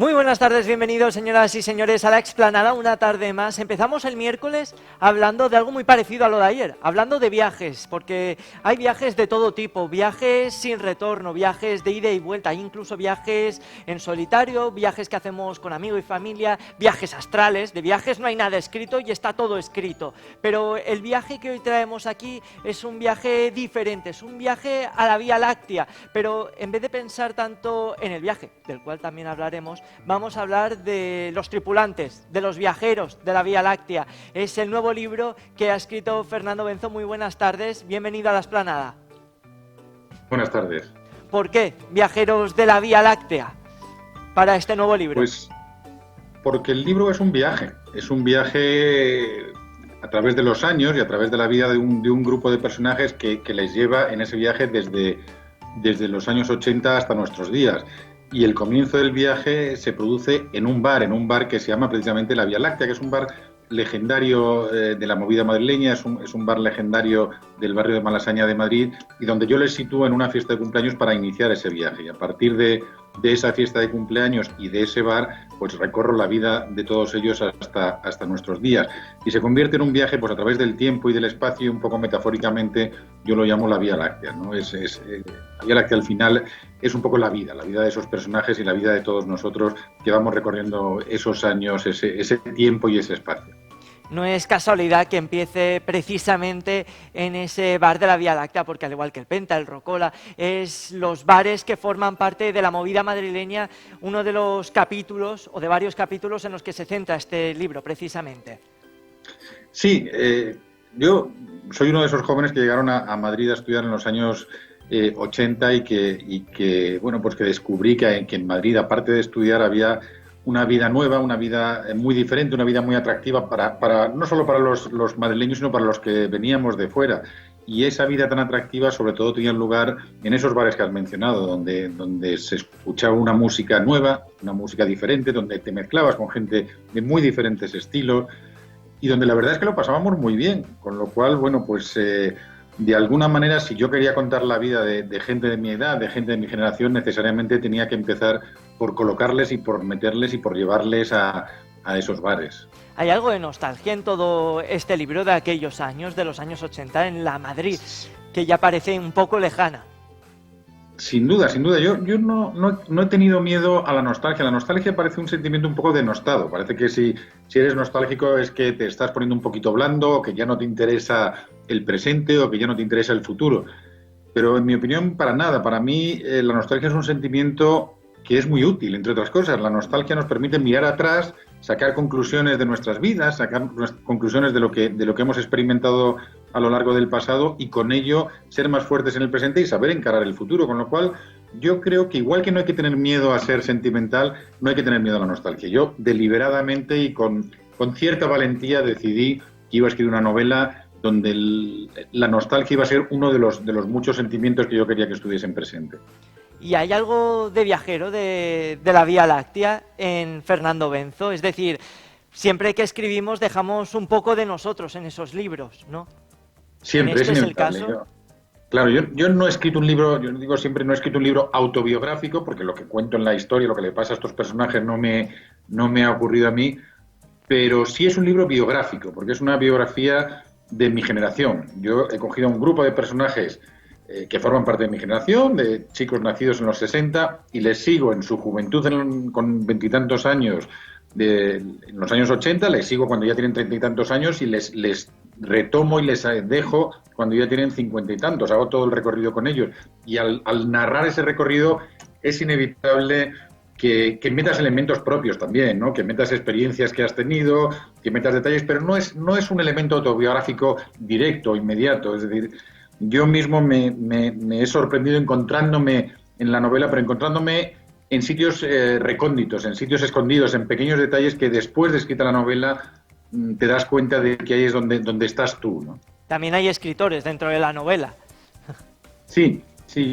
Muy buenas tardes, bienvenidos señoras y señores a La Explanada, una tarde más. Empezamos el miércoles hablando de algo muy parecido a lo de ayer, hablando de viajes, porque hay viajes de todo tipo, viajes sin retorno, viajes de ida y vuelta, hay incluso viajes en solitario, viajes que hacemos con amigos y familia, viajes astrales. De viajes no hay nada escrito y está todo escrito, pero el viaje que hoy traemos aquí es un viaje diferente, es un viaje a la Vía Láctea, pero en vez de pensar tanto en el viaje, del cual también hablaremos, vamos a hablar de los tripulantes, de los viajeros de la Vía Láctea. Es el nuevo libro que ha escrito Fernando Benzo. Muy buenas tardes, bienvenido a La Explanada. Buenas tardes. ¿Por qué viajeros de la Vía Láctea para este nuevo libro? Pues porque el libro es un viaje a través de los años y a través de la vida de un grupo de personajes que les lleva en ese viaje desde los años 80 hasta nuestros días. Y el comienzo del viaje se produce en un bar que se llama precisamente la Vía Láctea, que es un bar legendario de la movida madrileña, es un bar legendario del barrio de Malasaña de Madrid, y donde yo les sitúo en una fiesta de cumpleaños para iniciar ese viaje. Y a partir de esa fiesta de cumpleaños y de ese bar, pues recorro la vida de todos ellos hasta nuestros días. Y se convierte en un viaje pues a través del tiempo y del espacio, y un poco metafóricamente yo lo llamo la Vía Láctea, ¿no? La Vía Láctea al final es un poco la vida de esos personajes y la vida de todos nosotros que vamos recorriendo esos años, ese tiempo y ese espacio. No es casualidad que empiece precisamente en ese bar de la Vía Láctea, porque al igual que el Penta, el Rocola, es los bares que forman parte de la movida madrileña, uno de los capítulos o de varios capítulos en los que se centra este libro precisamente. Sí, yo soy uno de esos jóvenes que llegaron a Madrid a estudiar en los años 80 y que descubrí que en Madrid, aparte de estudiar, había una vida nueva, una vida muy diferente, una vida muy atractiva no solo para los madrileños, sino para los que veníamos de fuera. Y esa vida tan atractiva sobre todo tenía lugar en esos bares que has mencionado, donde se escuchaba una música nueva, una música diferente, donde te mezclabas con gente de muy diferentes estilos y donde la verdad es que lo pasábamos muy bien. Con lo cual, de alguna manera, si yo quería contar la vida de gente de mi edad, de gente de mi generación, necesariamente tenía que empezar por colocarles y por meterles y por llevarles a esos bares. Hay algo de nostalgia en todo este libro de aquellos años, de los años 80, en la Madrid, que ya parece un poco lejana. Sin duda. Yo no he tenido miedo a la nostalgia. La nostalgia parece un sentimiento un poco denostado. Parece que si eres nostálgico es que te estás poniendo un poquito blando, o que ya no te interesa el presente, o que ya no te interesa el futuro. Pero en mi opinión, para nada. Para mí, la nostalgia es un sentimiento que es muy útil, entre otras cosas. La nostalgia nos permite mirar atrás, sacar conclusiones de nuestras vidas, sacar conclusiones de lo que hemos experimentado a lo largo del pasado, y con ello ser más fuertes en el presente y saber encarar el futuro. Con lo cual, yo creo que igual que no hay que tener miedo a ser sentimental, no hay que tener miedo a la nostalgia. Yo deliberadamente y con cierta valentía decidí que iba a escribir una novela donde la nostalgia iba a ser uno de los muchos sentimientos que yo quería que estuviesen presentes. Y hay algo de viajero de la Vía Láctea en Fernando Benzo, es decir, siempre que escribimos dejamos un poco de nosotros en esos libros, ¿no? Siempre, ¿Este es el inevitable. caso? Claro, yo no he escrito un libro, yo digo siempre, no he escrito un libro autobiográfico, porque lo que cuento en la historia, lo que le pasa a estos personajes no me ha ocurrido a mí, pero sí es un libro biográfico, porque es una biografía de mi generación. Yo he cogido un grupo de personajes que forman parte de mi generación, de chicos nacidos en los 60, y les sigo en su juventud con veintitantos años, en los años 80, les sigo cuando ya tienen treinta y tantos años, y les retomo y les dejo cuando ya tienen cincuenta y tantos. Hago todo el recorrido con ellos, y al narrar ese recorrido es inevitable que metas elementos propios también, ¿no? Que metas experiencias que has tenido, que metas detalles, pero no es un elemento autobiográfico directo, inmediato. Es decir, yo mismo me he sorprendido encontrándome en la novela, pero encontrándome en sitios recónditos, en sitios escondidos, en pequeños detalles que después de escrita la novela te das cuenta de que ahí es donde estás tú, ¿no? También hay escritores dentro de la novela. Sí,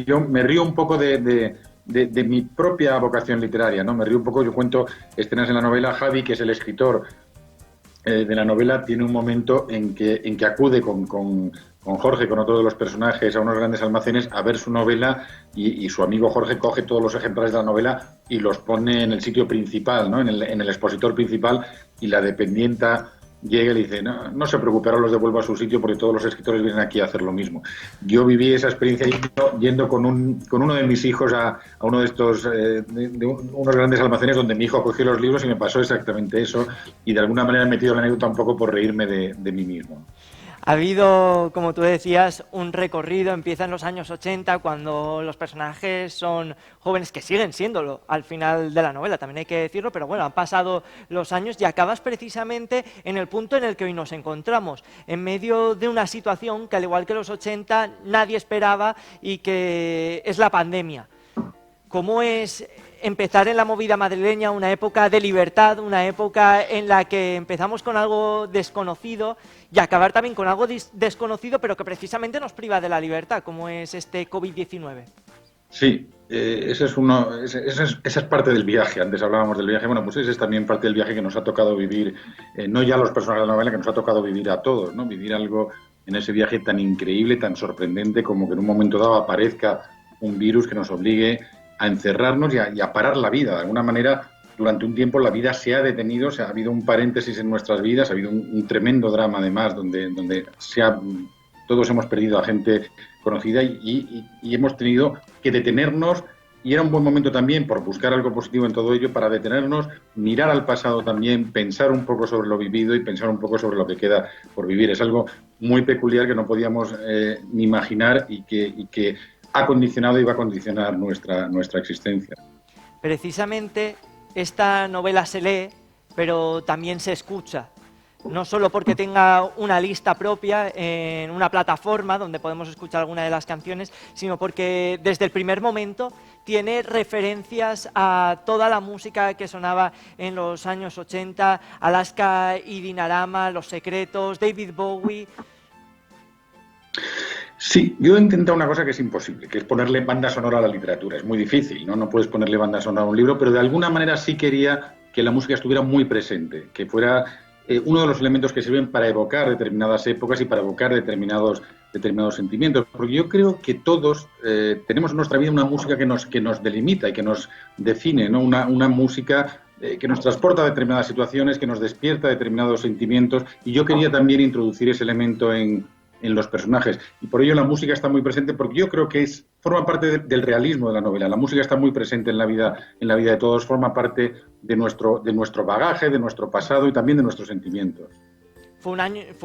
yo me río un poco de mi propia vocación literaria, ¿no? Me río un poco, yo cuento escenas en la novela. Javi, que es el escritor de la novela, tiene un momento en que acude con con Jorge, con otro de los personajes, a unos grandes almacenes a ver su novela y su amigo Jorge coge todos los ejemplares de la novela y los pone en el sitio principal, ¿no? En el expositor principal, y la dependienta llega y le dice, no, no se preocupe, ahora los devuelvo a su sitio porque todos los escritores vienen aquí a hacer lo mismo. Yo viví esa experiencia yendo con uno de mis hijos a uno de estos, unos grandes almacenes donde mi hijo cogió los libros y me pasó exactamente eso, y de alguna manera he metido la anécdota un poco por reírme de mí mismo. Ha habido, como tú decías, un recorrido, empieza en los años 80, cuando los personajes son jóvenes, que siguen siéndolo al final de la novela, también hay que decirlo, pero bueno, han pasado los años y acabas precisamente en el punto en el que hoy nos encontramos, en medio de una situación que, al igual que los 80, nadie esperaba, y que es la pandemia. ¿Cómo es empezar en la movida madrileña, una época de libertad, una época en la que empezamos con algo desconocido y acabar también con algo desconocido, pero que precisamente nos priva de la libertad, como es este COVID-19? Sí, esa es parte del viaje. Antes hablábamos del viaje, bueno, pues esa es también parte del viaje que nos ha tocado vivir, no ya los personajes de la novela, que nos ha tocado vivir a todos, ¿no? Vivir algo en ese viaje tan increíble, tan sorprendente, como que en un momento dado aparezca un virus que nos obligue a encerrarnos y a parar la vida. De alguna manera, durante un tiempo la vida se ha detenido, ha habido un paréntesis en nuestras vidas, ha habido un tremendo drama además, donde todos hemos perdido a gente conocida y hemos tenido que detenernos, y era un buen momento también, por buscar algo positivo en todo ello, para detenernos, mirar al pasado también, pensar un poco sobre lo vivido y pensar un poco sobre lo que queda por vivir. Es algo muy peculiar que no podíamos ni imaginar y que ha condicionado y va a condicionar nuestra existencia. Precisamente esta novela se lee, pero también se escucha. No solo porque tenga una lista propia en una plataforma donde podemos escuchar alguna de las canciones, sino porque desde el primer momento tiene referencias a toda la música que sonaba en los años 80, Alaska y Dinarama, Los Secretos, David Bowie. Sí, yo he intentado una cosa que es imposible, que es ponerle banda sonora a la literatura. Es muy difícil, ¿no? No puedes ponerle banda sonora a un libro, pero de alguna manera sí quería que la música estuviera muy presente, que fuera uno de los elementos que sirven para evocar determinadas épocas y para evocar determinados sentimientos. Porque yo creo que todos tenemos en nuestra vida una música que nos delimita y que nos define, ¿no? Una música que nos transporta a determinadas situaciones, que nos despierta determinados sentimientos, y yo quería también introducir ese elemento en los personajes, y por ello la música está muy presente, porque yo creo que forma parte del realismo de la novela. La música está muy presente en la vida de todos, forma parte de nuestro bagaje, de nuestro pasado y también de nuestros sentimientos. Fue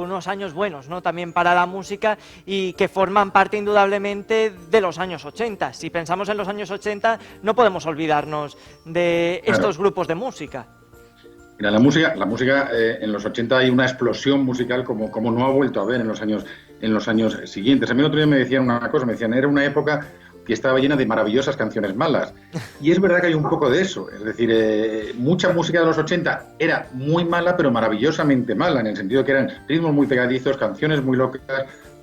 unos años buenos, ¿no? También para la música, y que forman parte indudablemente de los años 80. Si pensamos en los años 80, no podemos olvidarnos de estos grupos de música. Mira, la música en los 80 hay una explosión musical como no ha vuelto a haber en los años siguientes. A mí el otro día me decían una cosa, me decían, era una época que estaba llena de maravillosas canciones malas. Y es verdad que hay un poco de eso. Es decir, mucha música de los 80 era muy mala, pero maravillosamente mala, en el sentido de que eran ritmos muy pegadizos, canciones muy locas,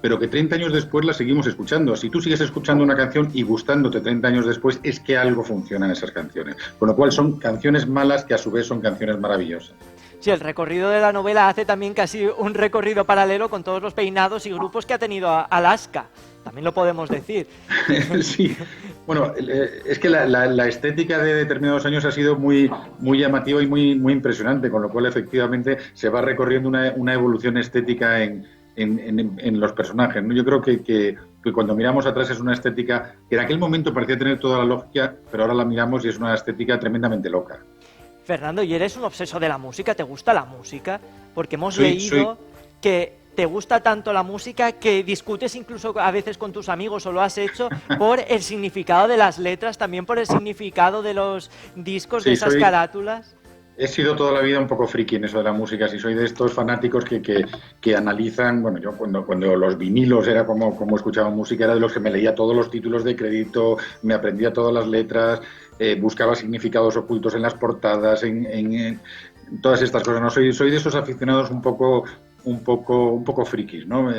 pero que 30 años después la seguimos escuchando. Si tú sigues escuchando una canción y gustándote 30 años después, es que algo funciona en esas canciones. Con lo cual son canciones malas que a su vez son canciones maravillosas. Sí, el recorrido de la novela hace también casi un recorrido paralelo con todos los peinados y grupos que ha tenido Alaska. También lo podemos decir. Sí, bueno, es que la estética de determinados años ha sido muy, muy llamativa y muy, muy impresionante, con lo cual efectivamente se va recorriendo una evolución estética en los personajes, ¿no? Yo creo que cuando miramos atrás es una estética que en aquel momento parecía tener toda la lógica, pero ahora la miramos y es una estética tremendamente loca. Fernando, ¿y eres un obseso de la música? ¿Te gusta la música? Porque hemos leído que te gusta tanto la música que discutes incluso a veces con tus amigos, o lo has hecho, por el significado de las letras, también por el significado de los discos, de esas carátulas. He sido toda la vida un poco friki en eso de la música. Si soy de estos fanáticos que analizan, bueno, yo cuando los vinilos era como escuchaba música, era de los que me leía todos los títulos de crédito, me aprendía todas las letras, buscaba significados ocultos en las portadas, en todas estas cosas. No soy de esos aficionados un poco frikis, ¿no?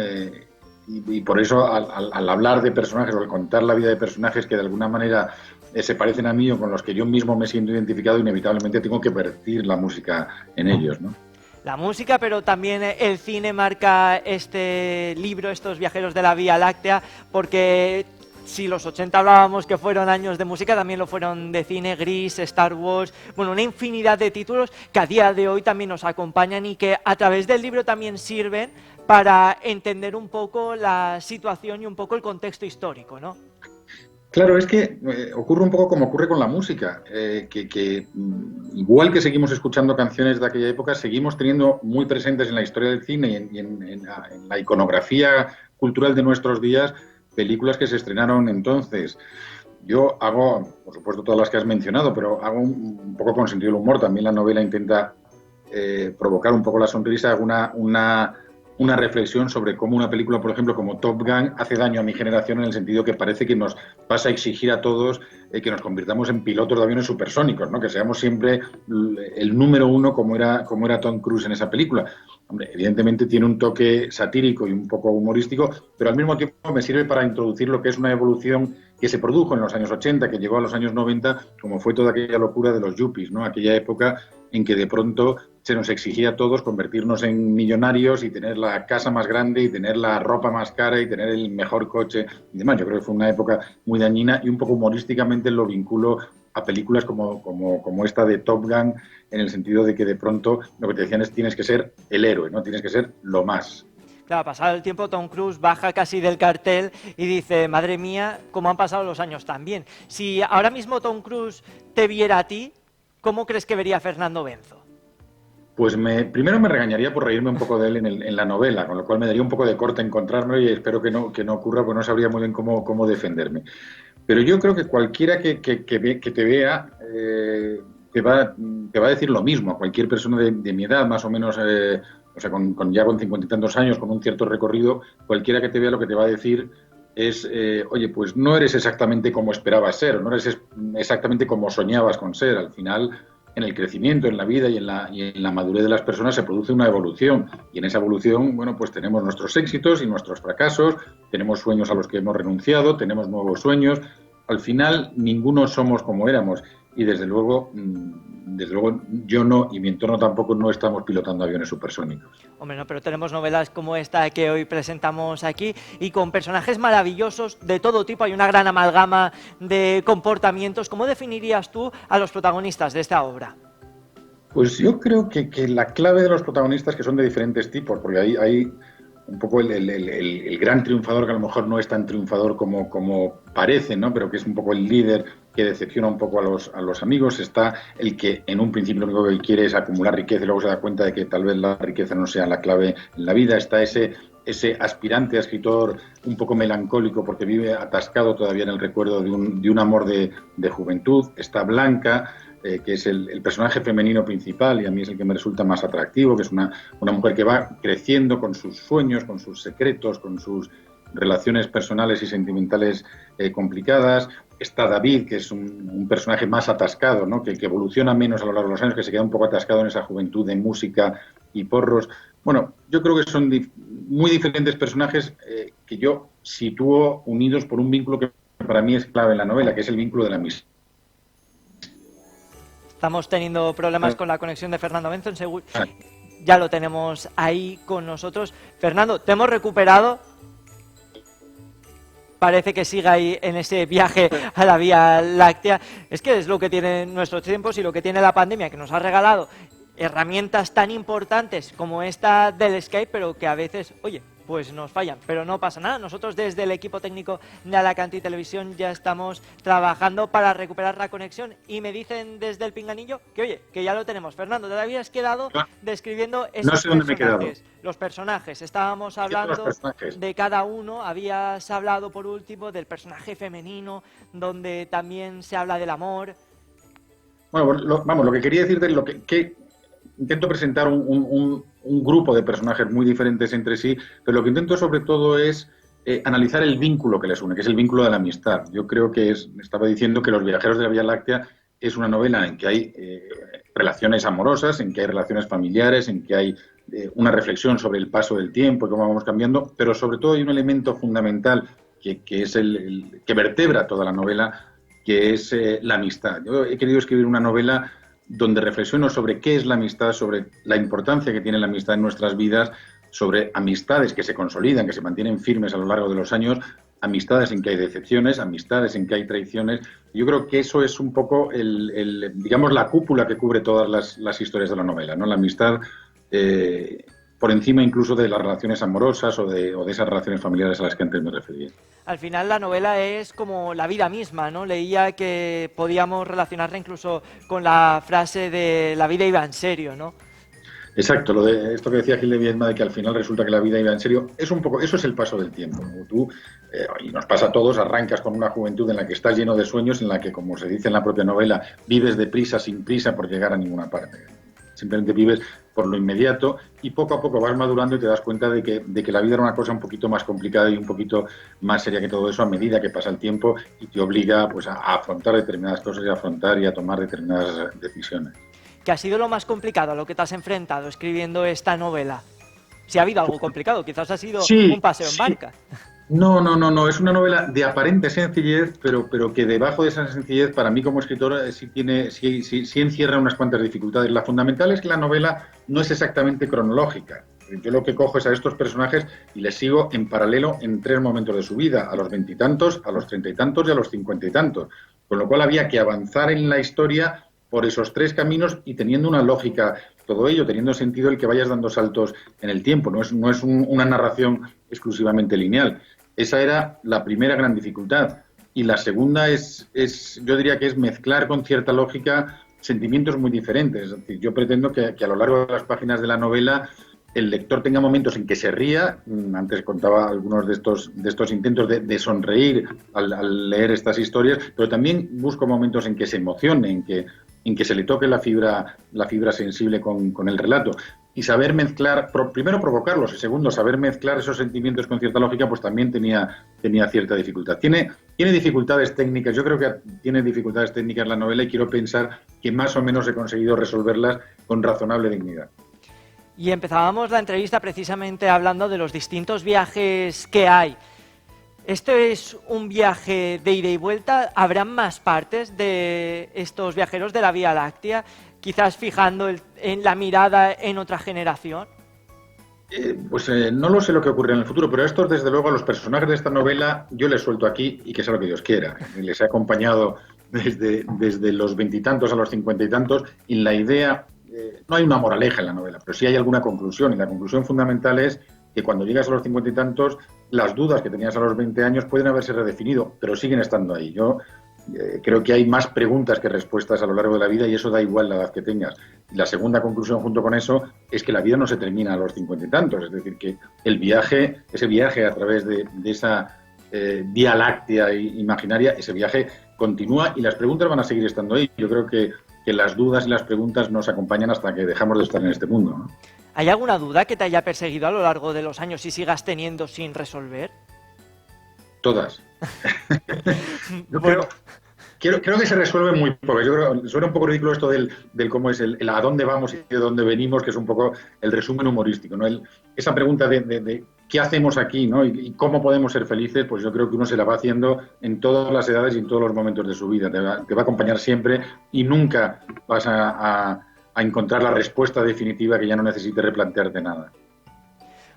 Y por eso al hablar de personajes o al contar la vida de personajes que de alguna manera se parecen a mí o con los que yo mismo me siento identificado, inevitablemente tengo que vertir la música en ellos, ¿no? la música, pero también el cine marca este libro, estos viajeros de la Vía Láctea, porque si los 80 hablábamos que fueron años de música, también lo fueron de cine, Gris, Star Wars, bueno, una infinidad de títulos que a día de hoy también nos acompañan y que a través del libro también sirven para entender un poco la situación y un poco el contexto histórico, ¿no? Claro, es que ocurre un poco como ocurre con la música, igual que seguimos escuchando canciones de aquella época, seguimos teniendo muy presentes en la historia del cine en la iconografía cultural de nuestros días películas que se estrenaron entonces. Yo hago, por supuesto, todas las que has mencionado, pero hago un poco con sentido del humor. También la novela intenta provocar un poco la sonrisa, hago una reflexión sobre cómo una película, por ejemplo, como Top Gun, hace daño a mi generación en el sentido que parece que nos pasa a exigir a todos que nos convirtamos en pilotos de aviones supersónicos, ¿no? Que seamos siempre el número uno como era Tom Cruise en esa película. Hombre, evidentemente tiene un toque satírico y un poco humorístico, pero al mismo tiempo me sirve para introducir lo que es una evolución que se produjo en los años 80, que llegó a los años 90, como fue toda aquella locura de los yuppies, ¿no? Aquella época en que de pronto se nos exigía a todos convertirnos en millonarios y tener la casa más grande y tener la ropa más cara y tener el mejor coche y demás. Yo creo que fue una época muy dañina y un poco humorísticamente lo vinculo a películas como esta de Top Gun, en el sentido de que de pronto lo que te decían es tienes que ser el héroe, ¿no? Tienes que ser lo más. Claro, pasado el tiempo, Tom Cruise baja casi del cartel y dice, madre mía, cómo han pasado los años también. Si ahora mismo Tom Cruise te viera a ti, ¿cómo crees que vería a Fernando Benzo? Pues primero me regañaría por reírme un poco de él en la novela, con lo cual me daría un poco de corte encontrármelo y espero que no ocurra, porque no sabría muy bien cómo defenderme. Pero yo creo que cualquiera que te vea te va a decir lo mismo, a cualquier persona de mi edad, más o menos, o sea, ya con 50 y tantos años, con un cierto recorrido, cualquiera que te vea lo que te va a decir es, oye, pues no eres exactamente como esperabas ser, no eres exactamente como soñabas con ser. Al final, en el crecimiento, en la vida y en la madurez de las personas se produce una evolución. Y en esa evolución, bueno, pues tenemos nuestros éxitos y nuestros fracasos, tenemos sueños a los que hemos renunciado, tenemos nuevos sueños. Al final, ninguno somos como éramos. Y desde luego yo no, y mi entorno tampoco, no estamos pilotando aviones supersónicos. Hombre, no, pero tenemos novelas como esta que hoy presentamos aquí y con personajes maravillosos de todo tipo. Hay una gran amalgama de comportamientos. ¿Cómo definirías tú a los protagonistas de esta obra? Pues yo creo que la clave de los protagonistas, que son de diferentes tipos, porque hay un poco el gran triunfador, que a lo mejor no es tan triunfador como parece, ¿no? Pero que es un poco el líder que decepciona un poco a los amigos. Está el que en un principio lo único que quiere es acumular riqueza y luego se da cuenta de que tal vez la riqueza no sea la clave en la vida. Está ese aspirante a escritor un poco melancólico porque vive atascado todavía en el recuerdo de un amor de juventud. Está Blanca, que es el personaje femenino principal, y a mí es el que me resulta más atractivo, que es una mujer que va creciendo con sus sueños, con sus secretos, con sus relaciones personales y sentimentales complicadas. Está David, que es un personaje más atascado, ¿no? que evoluciona menos a lo largo de los años, que se queda un poco atascado en esa juventud de música y porros. Bueno, yo creo que son muy diferentes personajes que yo sitúo unidos por un vínculo que para mí es clave en la novela, que es el vínculo de la amistad. Estamos teniendo problemas con la conexión de Fernando Benzo. Ya lo tenemos ahí con nosotros. Fernando, ¿te hemos recuperado? Parece que sigue ahí en ese viaje a la Vía Láctea. Es que es lo que tienen nuestros tiempos y lo que tiene la pandemia, que nos ha regalado herramientas tan importantes como esta del Skype, pero que a veces, oye, pues nos fallan, pero no pasa nada. Nosotros desde el equipo técnico de Alacantí Televisión ya estamos trabajando para recuperar la conexión y me dicen desde el pinganillo que, oye, que ya lo tenemos. Fernando, te habías quedado describiendo esos no sé dónde personajes. Me he quedado. Los personajes, estábamos hablando de cada uno, habías hablado por último del personaje femenino, donde también se habla del amor. Bueno, lo que quería decirte es que intento presentar un grupo de personajes muy diferentes entre sí, pero lo que intento sobre todo es analizar el vínculo que les une, que es el vínculo de la amistad. Yo creo que estaba diciendo que Los viajeros de la Vía Láctea es una novela en que hay relaciones amorosas, en que hay relaciones familiares, en que hay una reflexión sobre el paso del tiempo y cómo vamos cambiando, pero sobre todo hay un elemento fundamental que es el que vertebra toda la novela, que es la amistad. Yo he querido escribir una novela donde reflexiono sobre qué es la amistad, sobre la importancia que tiene la amistad en nuestras vidas, sobre amistades que se consolidan, que se mantienen firmes a lo largo de los años, amistades en que hay decepciones, amistades en que hay traiciones. Yo creo que eso es un poco, digamos, la cúpula que cubre todas las historias de la novela, ¿no? La amistad por encima incluso de las relaciones amorosas o de esas relaciones familiares a las que antes me refería. Al final la novela es como la vida misma, ¿no? Leía que podíamos relacionarla incluso con la frase de la vida iba en serio, ¿no? Exacto, lo de esto que decía Gil de Viedma, de que al final resulta que la vida iba en serio, es un poco, eso es el paso del tiempo, ¿no? Tú, y nos pasa a todos, arrancas con una juventud en la que estás lleno de sueños, en la que, como se dice en la propia novela, vives deprisa, sin prisa por llegar a ninguna parte. Simplemente vives por lo inmediato y poco a poco vas madurando y te das cuenta de que la vida era una cosa un poquito más complicada y un poquito más seria que todo eso a medida que pasa el tiempo y te obliga, pues, a afrontar determinadas cosas y a afrontar y a tomar determinadas decisiones. ¿Qué ha sido lo más complicado a lo que te has enfrentado escribiendo esta novela? Si ha habido algo complicado, quizás ha sido un paseo en barca. No, es una novela de aparente sencillez, pero que debajo de esa sencillez, para mí como escritor, sí encierra unas cuantas dificultades. La fundamental es que la novela no es exactamente cronológica. Yo lo que cojo es a estos personajes y les sigo en paralelo en 3 momentos de su vida, a los 20 y tantos, a los 30 y tantos y a los 50 y tantos. Con lo cual había que avanzar en la historia por esos 3 caminos y teniendo una lógica, todo ello teniendo sentido el que vayas dando saltos en el tiempo, no es una narración exclusivamente lineal. Esa era la primera gran dificultad. Y la segunda yo diría que es mezclar con cierta lógica sentimientos muy diferentes. Es decir, yo pretendo que a lo largo de las páginas de la novela el lector tenga momentos en que se ría. Antes contaba algunos de estos intentos de sonreír al leer estas historias, pero también busco momentos en que se emocione, en que se le toque la fibra sensible con el relato. Y saber mezclar, primero provocarlos y segundo saber mezclar esos sentimientos con cierta lógica, pues también tenía cierta dificultad. Tiene dificultades técnicas, yo creo que tiene dificultades técnicas la novela y quiero pensar que más o menos he conseguido resolverlas con razonable dignidad. Y empezábamos la entrevista precisamente hablando de los distintos viajes que hay. ¿Esto es un viaje de ida y vuelta? ¿Habrán más partes de estos viajeros de la Vía Láctea? Quizás fijando en la mirada en otra generación. No lo sé lo que ocurre en el futuro, pero a estos, desde luego, a los personajes de esta novela, yo les suelto aquí y que sea lo que Dios quiera. Les he acompañado desde los 20 y tantos a los 50 y tantos, y la idea, no hay una moraleja en la novela, pero sí hay alguna conclusión, y la conclusión fundamental es que cuando llegas a los 50 y tantos, las dudas que tenías a los 20 años pueden haberse redefinido, pero siguen estando ahí. Yo creo que hay más preguntas que respuestas a lo largo de la vida y eso da igual la edad que tengas. Y la segunda conclusión junto con eso es que la vida no se termina a los 50 y tantos, es decir, que ese viaje a través de esa Vía Láctea imaginaria, ese viaje continúa y las preguntas van a seguir estando ahí. Yo creo que las dudas y las preguntas nos acompañan hasta que dejamos de estar en este mundo, ¿no? ¿Hay alguna duda que te haya perseguido a lo largo de los años y sigas teniendo sin resolver? Todas. Creo que se resuelve muy poco. Yo creo, suena un poco ridículo esto del cómo es el a dónde vamos y de dónde venimos, que es un poco el resumen humorístico, ¿no? Esa pregunta de qué hacemos aquí, ¿no? Y cómo podemos ser felices, pues yo creo que uno se la va haciendo en todas las edades y en todos los momentos de su vida. Te va a acompañar siempre y nunca vas a encontrar la respuesta definitiva que ya no necesite replantearte nada.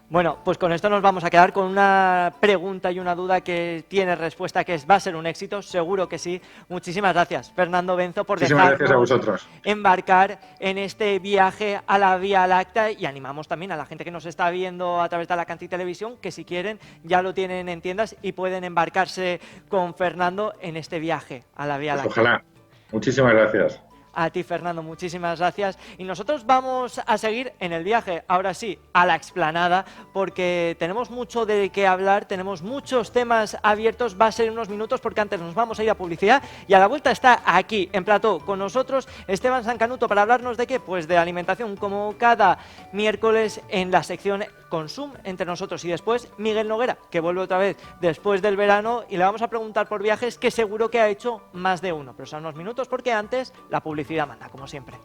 Bueno, pues con esto nos vamos a quedar con una pregunta y una duda que tiene respuesta, que ¿va a ser un éxito? Seguro que sí. Muchísimas gracias, Fernando Benzo, por dejarnos embarcar en este viaje a la Vía Láctea, y animamos también a la gente que nos está viendo a través de Alacantí Televisión que si quieren ya lo tienen en tiendas y pueden embarcarse con Fernando en este viaje a la Vía Láctea. Ojalá. Muchísimas gracias. A ti, Fernando, muchísimas gracias. Y nosotros vamos a seguir en el viaje, ahora sí, a la explanada, porque tenemos mucho de qué hablar, tenemos muchos temas abiertos. Va a ser unos minutos porque antes nos vamos a ir a publicidad y a la vuelta está aquí, en plató, con nosotros Esteban Sancanuto para hablarnos de qué, pues de alimentación, como cada miércoles en la sección Consum entre nosotros. Y después Miguel Noguera, que vuelve otra vez después del verano y le vamos a preguntar por viajes que seguro que ha hecho más de uno. Pero son unos minutos porque antes la publicidad manda, como siempre.